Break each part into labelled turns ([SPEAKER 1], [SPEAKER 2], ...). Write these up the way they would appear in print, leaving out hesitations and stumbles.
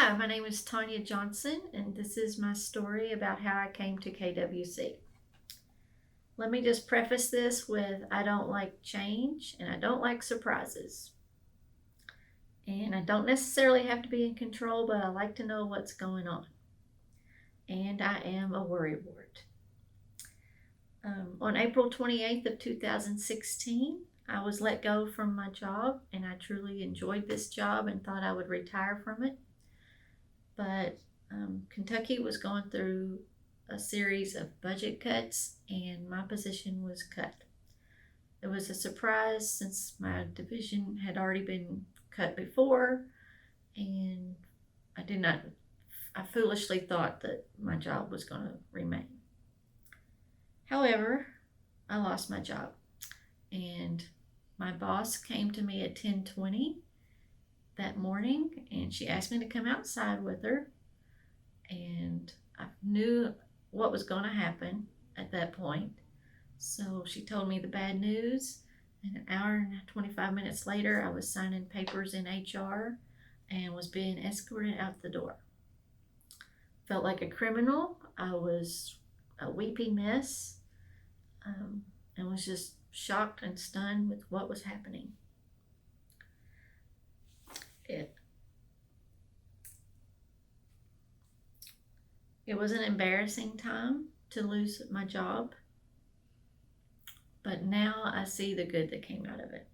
[SPEAKER 1] Hi, my name is Tonya Johnson, and this is my story about how I came to KWC. Let me just preface this with I don't like change and I don't like surprises. And I don't necessarily have to be in control, but I like to know what's going on. And I am a worrywart. On April 28th of 2016, I was let go from my job, and I truly enjoyed this job and thought I would retire from it. But Kentucky was going through a series of budget cuts, and my position was cut. It was a surprise since my division had already been cut before, and I foolishly thought that my job was going to remain. However, I lost my job, and my boss came to me at 10:20 that morning, and she asked me to come outside with her, and I knew what was going to happen at that point. So she told me the bad news, and an hour and 25 minutes later I was signing papers in HR and was being escorted out the door. Felt like a criminal. I was a weepy mess, and was just shocked and stunned with what was happening. It was an embarrassing time to lose my job, but now I see the good that came out of it.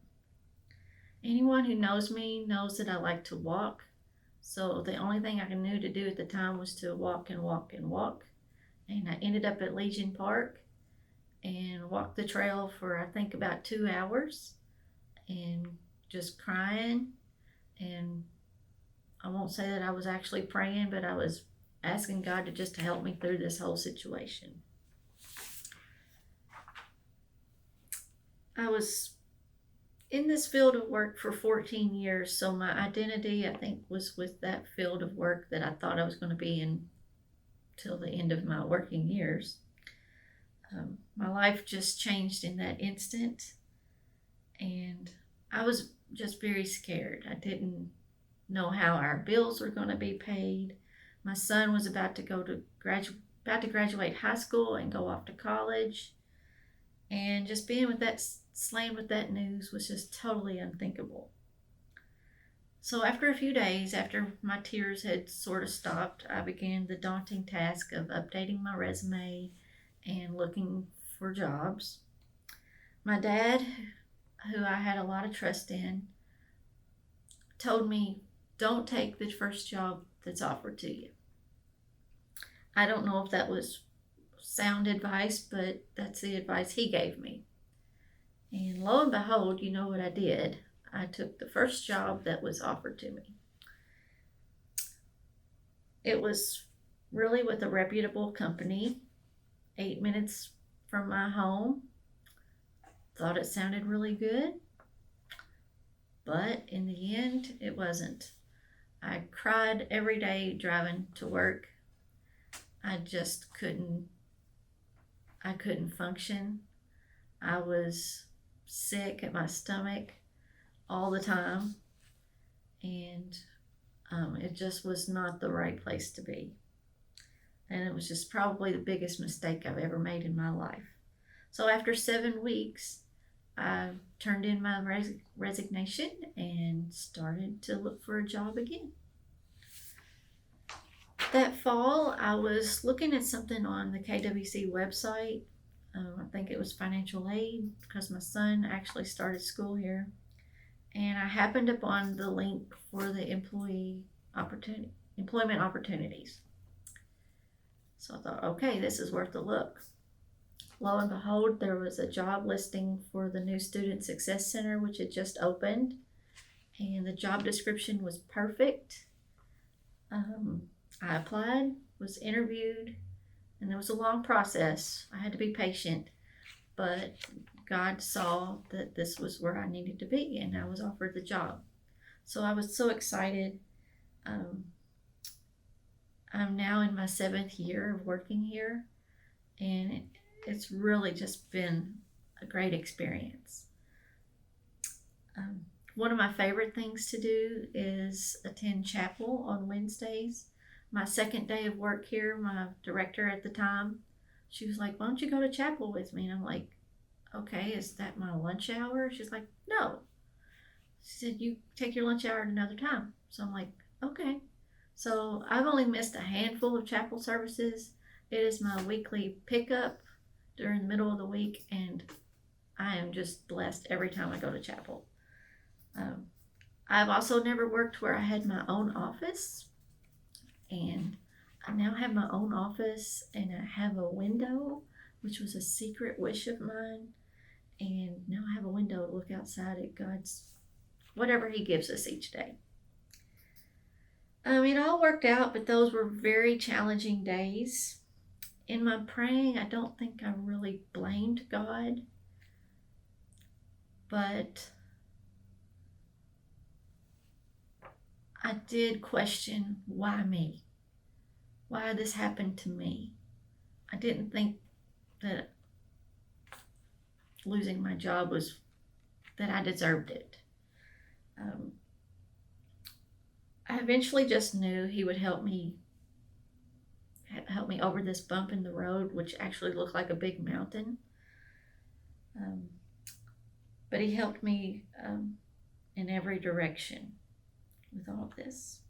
[SPEAKER 1] Anyone who knows me knows that I like to walk, so the only thing I knew to do at the time was to walk and walk and walk. And I ended up at Legion Park and walked the trail for I think about 2 hours and just crying. And I won't say that I was actually praying, but I was asking God to just to help me through this whole situation. I was in this field of work for 14 years, so my identity, I think, was with that field of work that I thought I was going to be in till the end of my working years. My life just changed in that instant, and I was just very scared. I didn't know how our bills were going to be paid. My son was about to graduate high school and go off to college, and just being slammed with that news was just totally unthinkable. So after a few days, after my tears had sort of stopped, I began the daunting task of updating my resume and looking for jobs. My dad, who I had a lot of trust in, told me, don't take the first job that's offered to you. I don't know if that was sound advice, but that's the advice he gave me. And lo and behold, you know what I did? I took the first job that was offered to me. It was really with a reputable company, 8 minutes from my home. Thought it sounded really good, but in the end, it wasn't. I cried every day driving to work. I just couldn't function. I was sick at my stomach all the time, and it just was not the right place to be. And it was just probably the biggest mistake I've ever made in my life. So after 7 weeks, I turned in my resignation and started to look for a job again. That fall, I was looking at something on the KWC website. I think it was financial aid because my son actually started school here. And I happened upon the link for the employment opportunities. So I thought, okay, this is worth a look. Lo and behold, there was a job listing for the new Student Success Center, which had just opened, and the job description was perfect. I applied, was interviewed, and there was a long process. I had to be patient, but God saw that this was where I needed to be, and I was offered the job. So I was so excited. I'm now in my 7th year of working here, and it's really just been a great experience. One of my favorite things to do is attend chapel on Wednesdays. My second day of work here, my director at the time, she was like, "Why don't you go to chapel with me?" And I'm like, "Okay, is that my lunch hour?" She's like, "No." She said, "You take your lunch hour at another time." So I'm like, "Okay." So I've only missed a handful of chapel services. It is my weekly pickup during the middle of the week, and I am just blessed every time I go to chapel. Um, I've also never worked where I had my own office, and I now have my own office, and I have a window, which was a secret wish of mine. And now I have a window to look outside at God's whatever He gives us each day. It all worked out, but those were very challenging days. In my praying, I don't think I really blamed God, but I did question, why me? Why this happened to me? I didn't think that losing my job was that I deserved it. I eventually just knew He would help me over this bump in the road, which actually looked like a big mountain. But He helped me in every direction with all of this.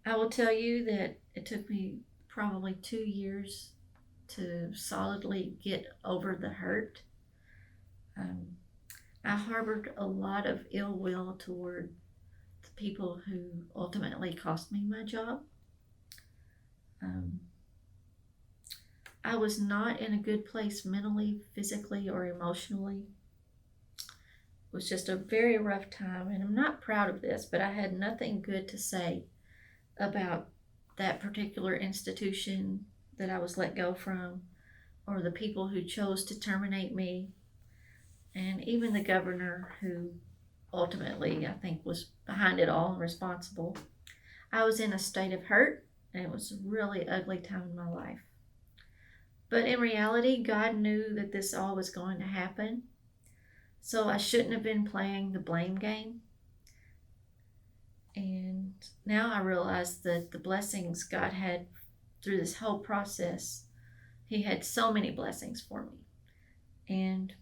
[SPEAKER 1] I will tell you that it took me probably 2 years to solidly get over the hurt. I harbored a lot of ill will toward the people who ultimately cost me my job. I was not in a good place mentally, physically, or emotionally. It was just a very rough time, and I'm not proud of this, but I had nothing good to say about that particular institution that I was let go from, or the people who chose to terminate me, and even the governor who ultimately I think was behind it all and responsible. I was in a state of hurt, and it was a really ugly time in my life. But in reality, God knew that this all was going to happen, so I shouldn't have been playing the blame game. And now I realize that the blessings God had through this whole process, He had so many blessings for me. And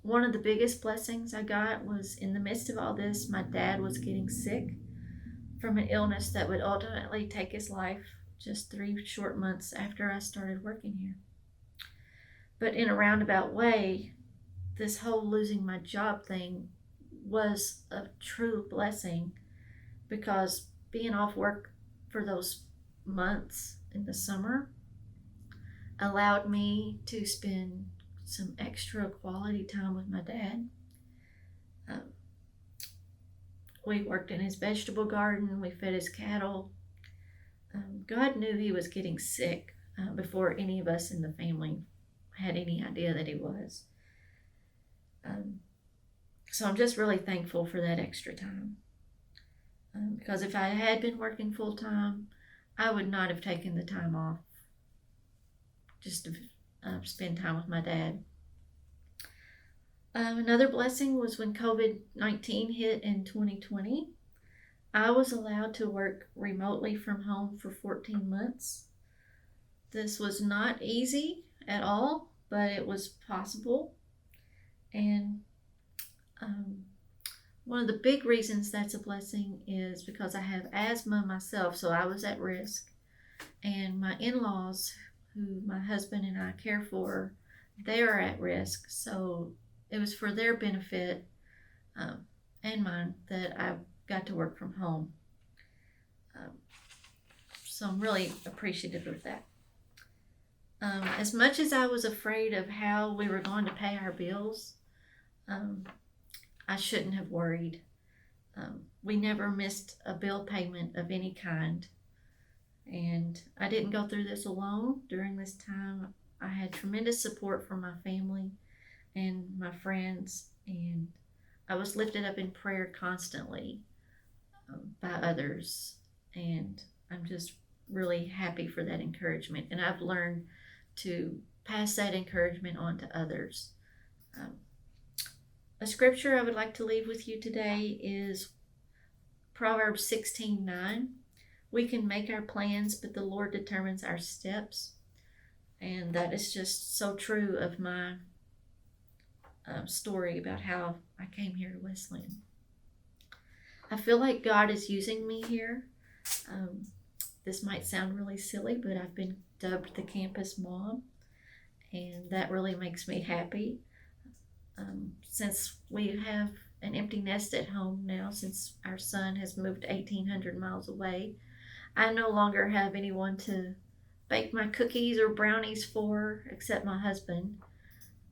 [SPEAKER 1] one of the biggest blessings I got was, in the midst of all this, my dad was getting sick from an illness that would ultimately take his life just 3 short months after I started working here. But in a roundabout way, this whole losing my job thing was a true blessing, because being off work for those months in the summer allowed me to spend some extra quality time with my dad. We worked in his vegetable garden, we fed his cattle. God knew he was getting sick before any of us in the family had any idea that he was. So I'm just really thankful for that extra time. Because if I had been working full time, I would not have taken the time off just to spend time with my dad. Another blessing was when COVID-19 hit in 2020. I was allowed to work remotely from home for 14 months. This was not easy at all, but it was possible. And one of the big reasons that's a blessing is because I have asthma myself, so I was at risk. And my in-laws, who my husband and I care for, they are at risk. So it was for their benefit and mine that I got to work from home. So I'm really appreciative of that. As much as I was afraid of how we were going to pay our bills, I shouldn't have worried. We never missed a bill payment of any kind. And I didn't go through this alone. During this time, I had tremendous support from my family and my friends, and I was lifted up in prayer constantly by others. And I'm just really happy for that encouragement. And I've learned to pass that encouragement on to others. A scripture I would like to leave with you today is Proverbs 16:9. We can make our plans, but the Lord determines our steps. And that is just so true of my story about how I came here to Wesleyan. I feel like God is using me here. Um, this might sound really silly, but I've been dubbed the campus mom, and that really makes me happy. Since we have an empty nest at home now, since our son has moved 1,800 miles away, I no longer have anyone to bake my cookies or brownies for except my husband.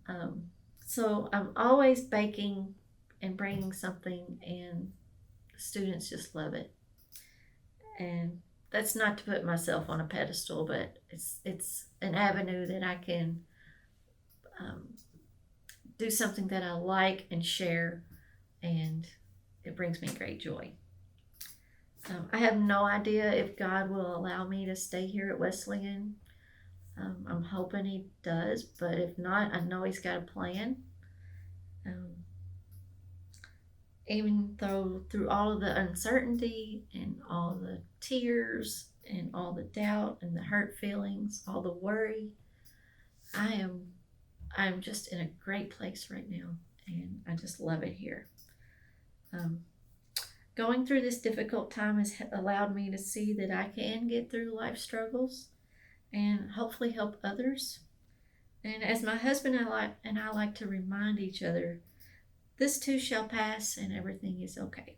[SPEAKER 1] Um, so I'm always baking and bringing something, and the students just love it. And that's not to put myself on a pedestal, but it's an avenue that I can um, do something that I like and share, and it brings me great joy. I have no idea if God will allow me to stay here at Wesleyan. I'm hoping He does, but if not, I know He's got a plan. Um, Even though through all of the uncertainty and all the tears and all the doubt and the hurt feelings, all the worry, I'm just in a great place right now, and I just love it here. Um, Going through this difficult time has allowed me to see that I can get through life struggles and hopefully help others. And as my husband and I like to remind each other, this too shall pass and everything is okay.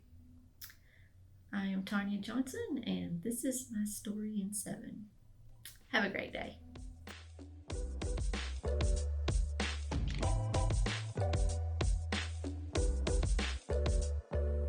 [SPEAKER 1] I am Tonya Johnson, and this is my story in 7. Have a great day.